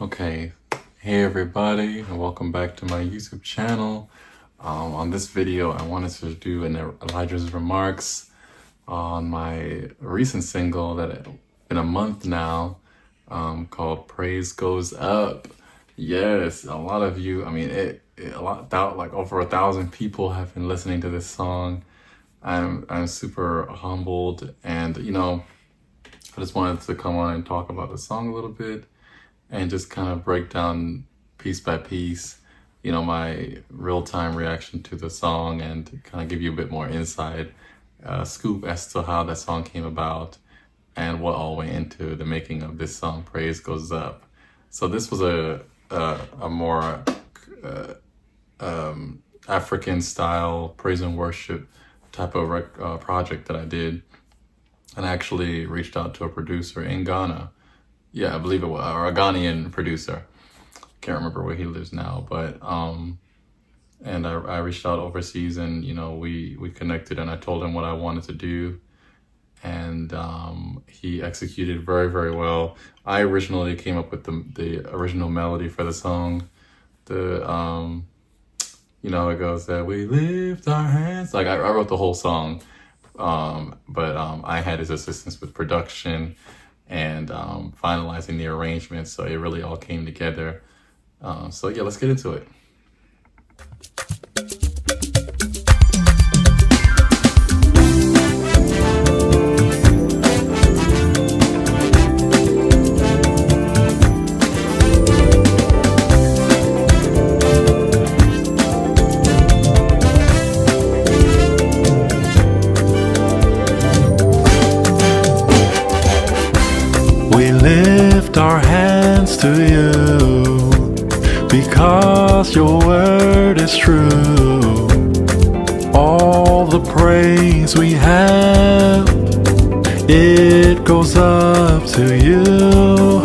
Okay, hey everybody, and welcome back to my YouTube channel. On this video, I wanted to do an Elijah's Remarks on my recent single that it's been a month now, called Praise Goes Up. Yes, a lot of you, like over 1,000 people have been listening to this song. I'm super humbled, and I just wanted to come on and talk about the song a little bit and just kind of break down piece by piece, my real-time reaction to the song, and kind of give you a bit more inside scoop as to how that song came about and what all went into the making of this song, Praise Goes Up. So this was a more African style praise and worship type of project that I did, and I actually reached out to a producer in Ghana. Yeah, I believe it was, or a Ghanaian producer. Can't remember where he lives now, but and I reached out overseas, and we connected, and I told him what I wanted to do, and he executed very, very well. I originally came up with the original melody for the song. It goes that we lift our hands. Like I wrote the whole song, but I had his assistance with production and finalizing the arrangement, so it really all came together. So yeah, let's get into it. We lift our hands to you because your word is true. All the praise we have, it goes up to you.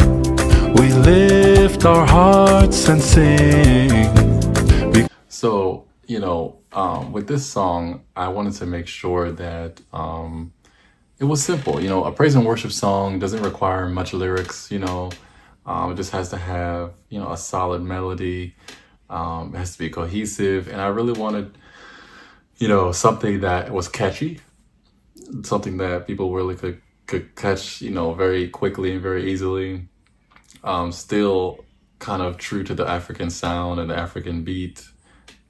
We lift our hearts and sing. So, with this song, I wanted to make sure that it was simple. A praise and worship song doesn't require much lyrics. It just has to have, a solid melody. It has to be cohesive. And I really wanted, something that was catchy, something that people really could catch, very quickly and very easily. Still kind of true to the African sound and the African beat.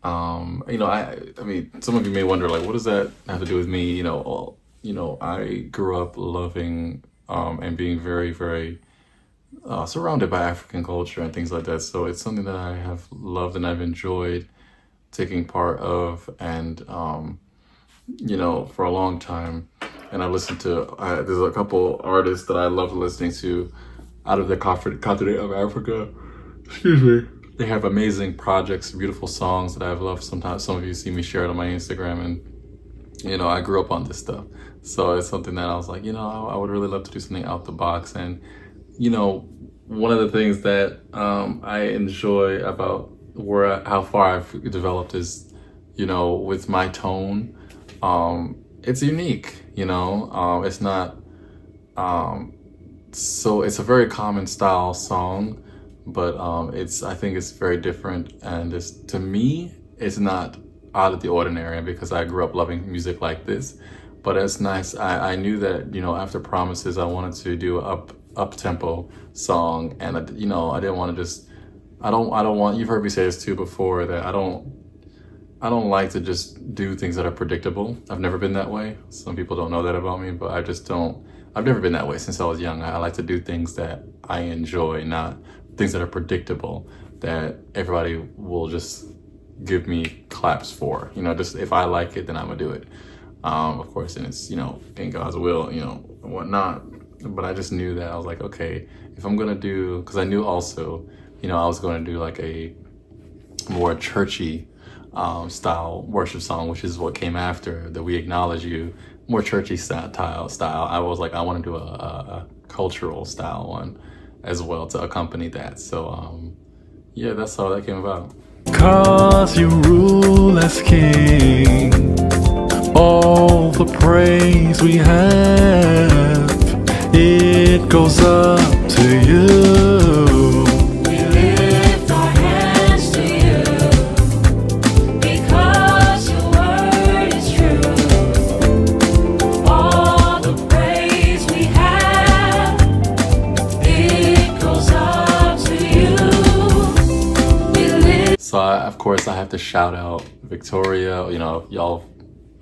Some of you may wonder, like, what does that have to do with me? I grew up loving and being very, very surrounded by African culture and things like that. So it's something that I have loved and I've enjoyed taking part of, and for a long time. And I listened to, there's a couple artists that I love listening to out of the continent of Africa. Excuse me. They have amazing projects, beautiful songs that I've loved. Sometimes some of you see me share it on my Instagram, and I grew up on this stuff. So it's something that I was like, I would really love to do something out the box. And, one of the things that I enjoy about how far I've developed is, with my tone, it's unique, it's not, so it's a very common style song, but I think it's very different. And to me, it's not out of the ordinary because I grew up loving music like this. But it's nice. I knew that, after Promises, I wanted to do a up-tempo song, and I didn't want to just, I don't want, you've heard me say this too before, that I don't like to just do things that are predictable. I've never been that way. Some people don't know that about me, but I've never been that way since I was young. I like to do things that I enjoy, not things that are predictable, that everybody will just give me claps for. Just if I like it, then I'm gonna do it. Of course, and it's, in God's will, and whatnot. But I just knew that I was like, okay, if I'm gonna do, because I knew also, I was going to do like a more churchy style worship song, which is what came after the We Acknowledge You, more churchy style. I was like, I want to do a cultural style one as well to accompany that. So yeah, that's how that came about. 'Cause you rule as king, all the praise we have, it goes up to you. of course, I have to shout out Victoria. You know, y'all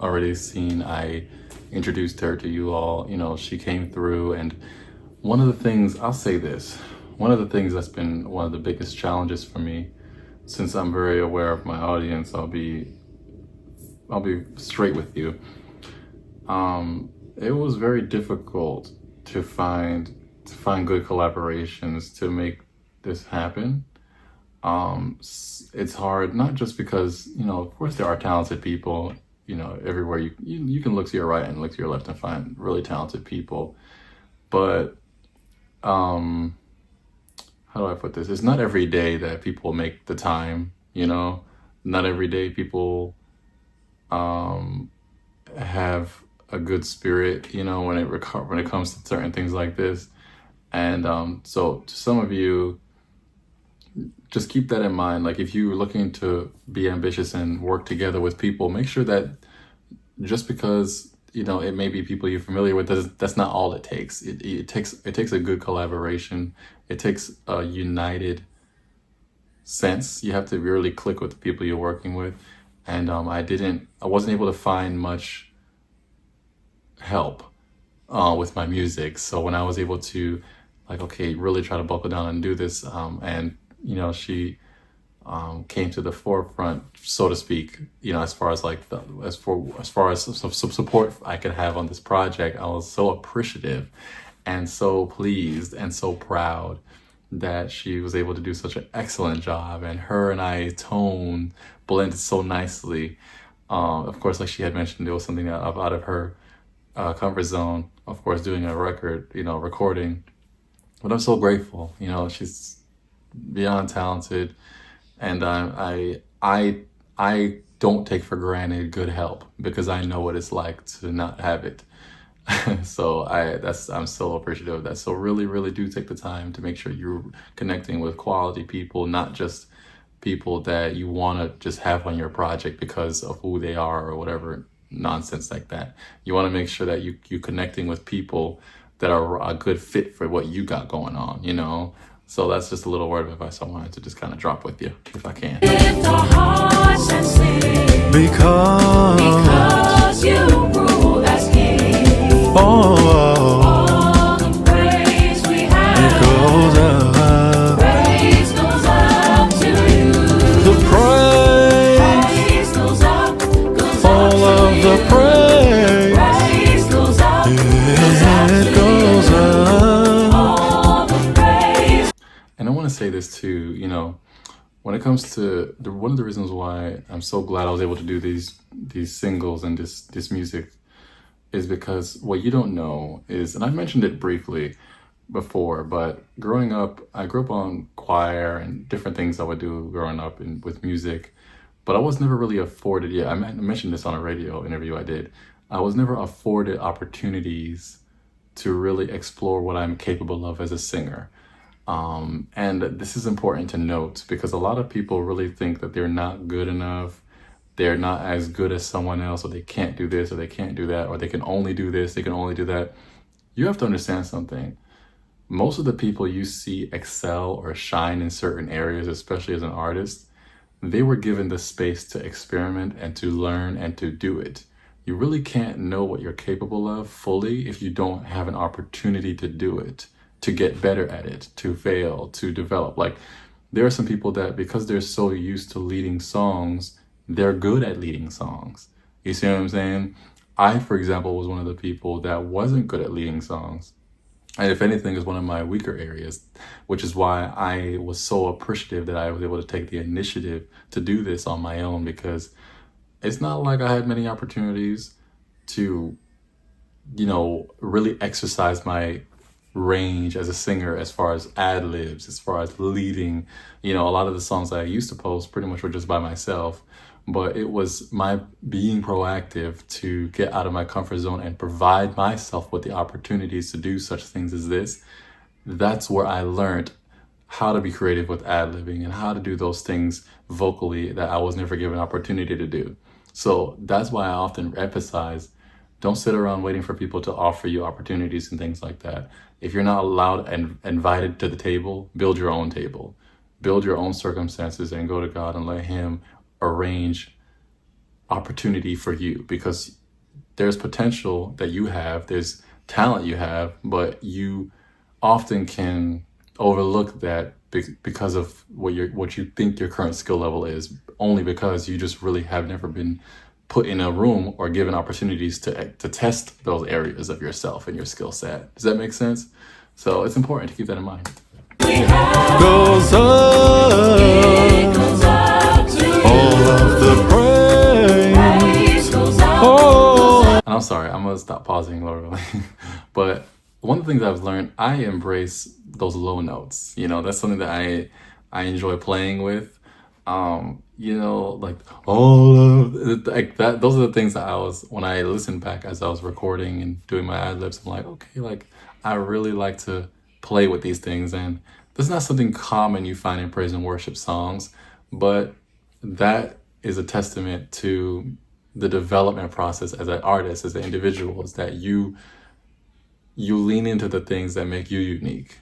already seen, I introduced her to you all. You know, she came through, and one of the things, I'll say this, one of the things that's been one of the biggest challenges for me, since I'm very aware of my audience, I'll be straight with you. It was very difficult to find good collaborations to make this happen. It's hard, not just because, you know, of course there are talented people, you know, everywhere. You can look to your right and look to your left and find really talented people. But how do I put this? It's not every day that people make the time, you know. Not every day people have a good spirit, you know, when it comes to certain things like this. And so to some of you, just keep that in mind. Like, if you're looking to be ambitious and work together with people, make sure that just because, you know, it may be people you're familiar with, that's not all it takes. It takes a good collaboration. It takes a united sense. You have to really click with the people you're working with. And I wasn't able to find much help with my music. So when I was able to, like, okay, really try to buckle down and do this, and you know, she came to the forefront, so to speak, you know, as far as like as far as some support I could have on this project. I was so appreciative and so pleased and so proud that she was able to do such an excellent job, and her and I tone blended so nicely. Of course, like she had mentioned, it was something out of her comfort zone, of course, doing a record, you know, recording. But I'm so grateful, you know, she's beyond talented, and I don't take for granted good help, because I know what it's like to not have it. So I'm so appreciative of that. So really do take the time to make sure you're connecting with quality people, not just people that you want to just have on your project because of who they are or whatever nonsense like that. You want to make sure that you're connecting with people that are a good fit for what you got going on, you know? So that's just a little word of advice I wanted to just kind of drop with you, if I can. Lift our hearts and sing, Because you rule as King. all All the praise we it have, goes up. praise goes up to you. The praise, Praise goes up all of to the you. praise, Praise goes up it goes up. all the praise. And I want to say this too, you know, when it comes to one of the reasons why I'm so glad I was able to do these singles and this music is because what you don't know is, and I mentioned it briefly before, but growing up, I grew up on choir and different things I would do growing up with music, but I was never really afforded, I mentioned this on a radio interview I did, I was never afforded opportunities to really explore what I'm capable of as a singer. And this is important to note, because a lot of people really think that they're not good enough, they're not as good as someone else, or they can't do this, or they can't do that, or they can only do this, they can only do that. You have to understand something. Most of the people you see excel or shine in certain areas, especially as an artist, they were given the space to experiment and to learn and to do it. You really can't know what you're capable of fully if you don't have an opportunity to do it, to get better at it, to fail, to develop. Like, there are some people that, because they're so used to leading songs, they're good at leading songs. You see what I'm saying? I, for example, was one of the people that wasn't good at leading songs. And if anything, is one of my weaker areas, which is why I was so appreciative that I was able to take the initiative to do this on my own, because it's not like I had many opportunities to, you know, really exercise my range as a singer, as far as ad-libs, as far as leading. You know, a lot of the songs that I used to post pretty much were just by myself, but it was my being proactive to get out of my comfort zone and provide myself with the opportunities to do such things as this. That's where I learned how to be creative with ad-libbing and how to do those things vocally that I was never given opportunity to do. So that's why I often emphasize, don't sit around waiting for people to offer you opportunities and things like that. If you're not allowed and invited to the table, build your own table. build your own circumstances and go to God and let Him arrange opportunity for you, because there's potential that you have, there's talent you have, but you often can overlook that because of what you think your current skill level is, only because you just really have never been put in a room or given opportunities to test those areas of yourself and your skill set. Does that make sense? So it's important to keep that in mind. Goes up. It goes up to you. All of the praise. Praise goes up. Oh, And I'm sorry, I'm gonna stop pausing, Lord. But one of the things I've learned, I embrace those low notes. That's something that I enjoy playing with. Like all of like that. Those are the things that when I listened back as I was recording and doing my ad libs, I'm like, okay, like I really like to play with these things, and that's not something common you find in praise and worship songs, but that is a testament to the development process as an artist, as an individual, is that you lean into the things that make you unique,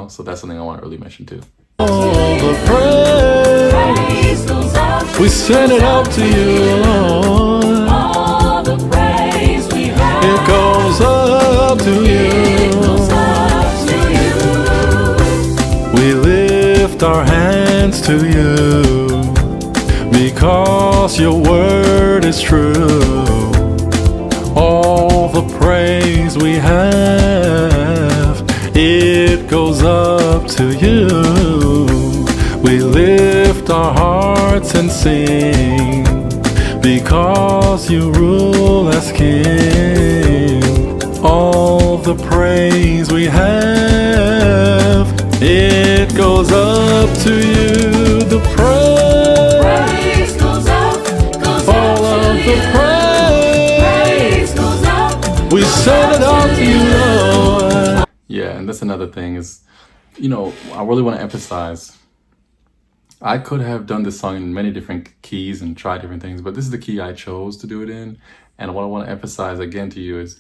So that's something I want to really mention too. all the praise. Praise goes up to We send it out to you, Lord. all the praise we have. It goes up to It goes you. up to you. We lift our hands to you because your word is true. All the praise we have, it goes up to you. We lift our hearts and sing because you rule as King. All the praise we have, it goes up to you. The praise, Praise goes up all of to the you. praise, Praise goes up. we send it out to you, Lord. Yeah, and that's another thing is, I really want to emphasize, I could have done this song in many different keys and tried different things, but this is the key I chose to do it in. And what I want to emphasize again to you is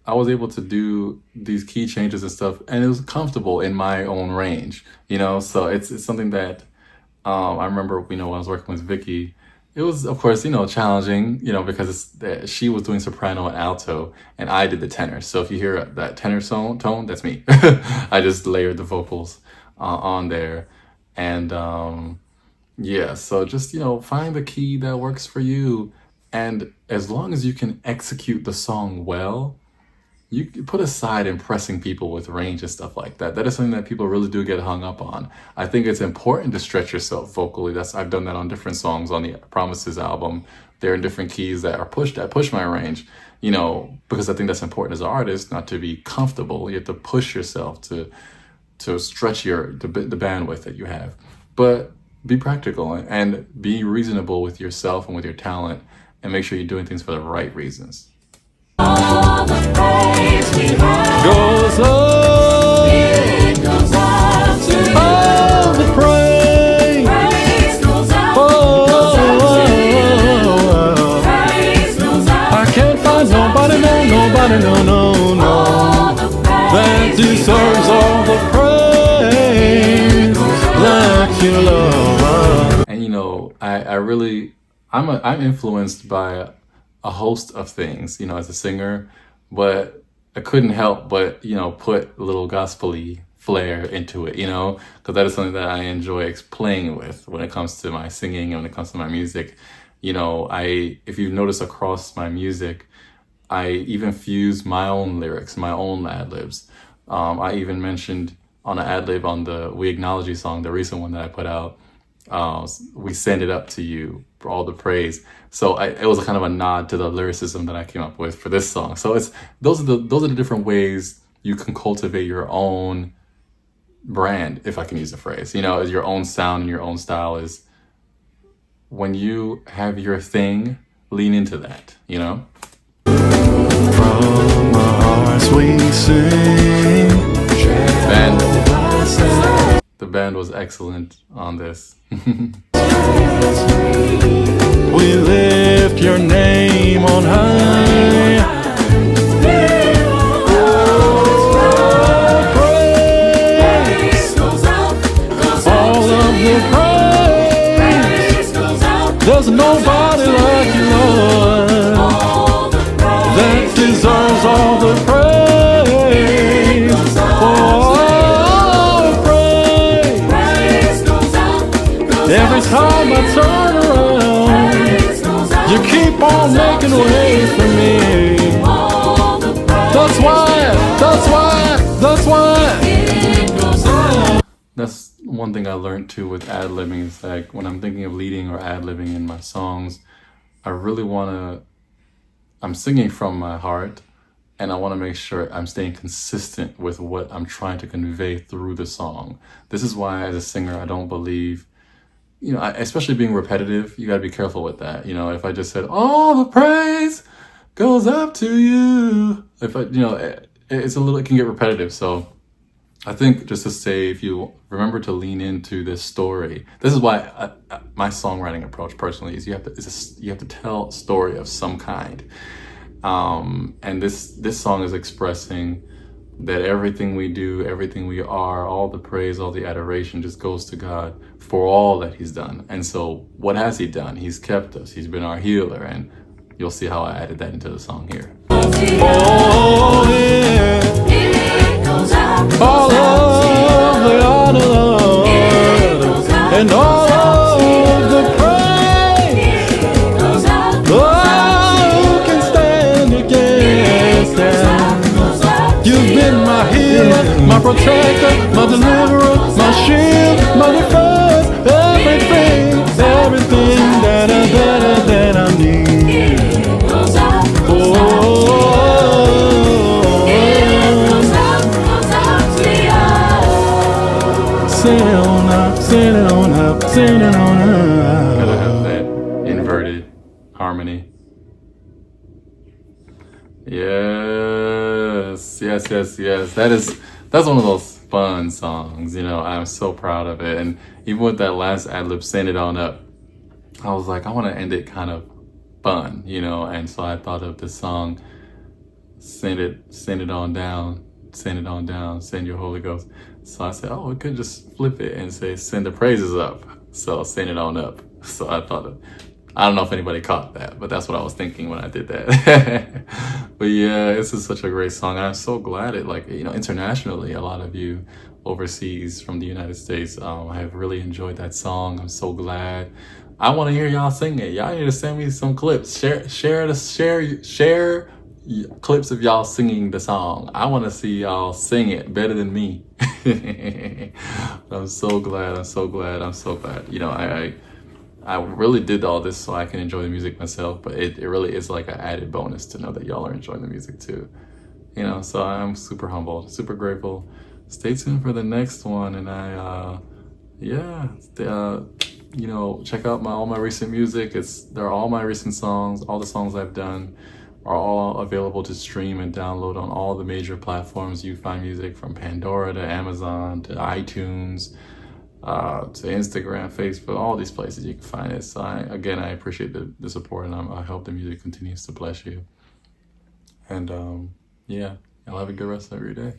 I was able to do these key changes and stuff, and it was comfortable in my own range, So it's something that I remember, when I was working with Vicky, it was, of course, challenging, because she was doing soprano and alto, and I did the tenor. So if you hear that tenor tone, that's me. I just layered the vocals on there. And yeah, so just, find the key that works for you. And as long as you can execute the song well, you can put aside impressing people with range and stuff like that. That is something that people really do get hung up on. I think it's important to stretch yourself vocally. I've done that on different songs on the Promises album. There are different keys that push my range, because I think that's important as an artist, not to be comfortable. You have to push yourself to stretch the bandwidth that you have. But be practical and be reasonable with yourself and with your talent, and make sure you're doing things for the right reasons. All the praise we have. Goes up, It goes up to you. all the praise. Praise goes up. Goes up to you. Praise goes up. I can't find nobody, no, All the that praise we deserves have. all the praise like you love. And I'm influenced by a host of things, as a singer, but I couldn't help but, put a little gospel-y flair into it, because that is something that I enjoy playing with when it comes to my singing and when it comes to my music. If you notice across my music, I even fuse my own lyrics, my own ad-libs. I even mentioned on an ad-lib on the We Acknowledge You song, the recent one that I put out, we send it up to you for all the praise. So it was a kind of a nod to the lyricism that I came up with for this song. So those are the different ways you can cultivate your own brand, if I can use the phrase. As your own sound and your own style is when you have your thing, lean into that, From our hearts we sing. The band was excellent on this. We lift your name on high. Oh, praise Praise goes up. Goes up all to of you. Every time I turn around, you keep on making ways for me. That's why. That's one thing I learned too with ad-libbing. Is like when I'm thinking of leading or ad-libbing in my songs, I really I'm singing from my heart, and I want to make sure I'm staying consistent with what I'm trying to convey through the song. This is why, as a singer, I don't believe, especially being repetitive, you got to be careful with that. If I just said, all the praise goes up to you, it can get repetitive. So I think just to say, if you remember to lean into this story, this is why my songwriting approach personally is you have to tell a story of some kind. And this song is expressing that everything we do, everything we are, all the praise, all the adoration just goes to God for all that he's done. And so what has he done? He's kept us. He's been our healer. And you'll see how I added that into the song here. Oh, yeah. All of the honor, Lord, and all of the praise. Oh, who can stand against that? You've been my healer, my protector, my deliverer, my shield, my defense, everything that I need. Send it on up. Gotta have that inverted harmony. Yes. That's one of those fun songs. I'm so proud of it. And even with that last ad-lib, Send It On Up, I was like, I want to end it kind of fun, and so I thought of this song, send it on down, send your Holy Ghost. So I said, we could just flip it and say, send the praises up. So send it on up. So I don't know if anybody caught that, but that's what I was thinking when I did that. But yeah, this is such a great song. I'm so glad internationally, a lot of you overseas from the United States, have really enjoyed that song. I'm so glad. I want to hear y'all sing it. Y'all need to send me some clips. Share clips of y'all singing the song. I want to see y'all sing it better than me. I'm so glad. I really did all this so I can enjoy the music myself, but it really is like an added bonus to know that y'all are enjoying the music too. So I'm super humbled, super grateful. Stay tuned for the next one, and check out all my recent music. They're all my recent songs. All the songs I've done are all available to stream and download on all the major platforms you find music, from Pandora to Amazon to iTunes, to Instagram, Facebook, all these places you can find it. So I appreciate the support, and I hope the music continues to bless you. And y'all have a good rest of your day.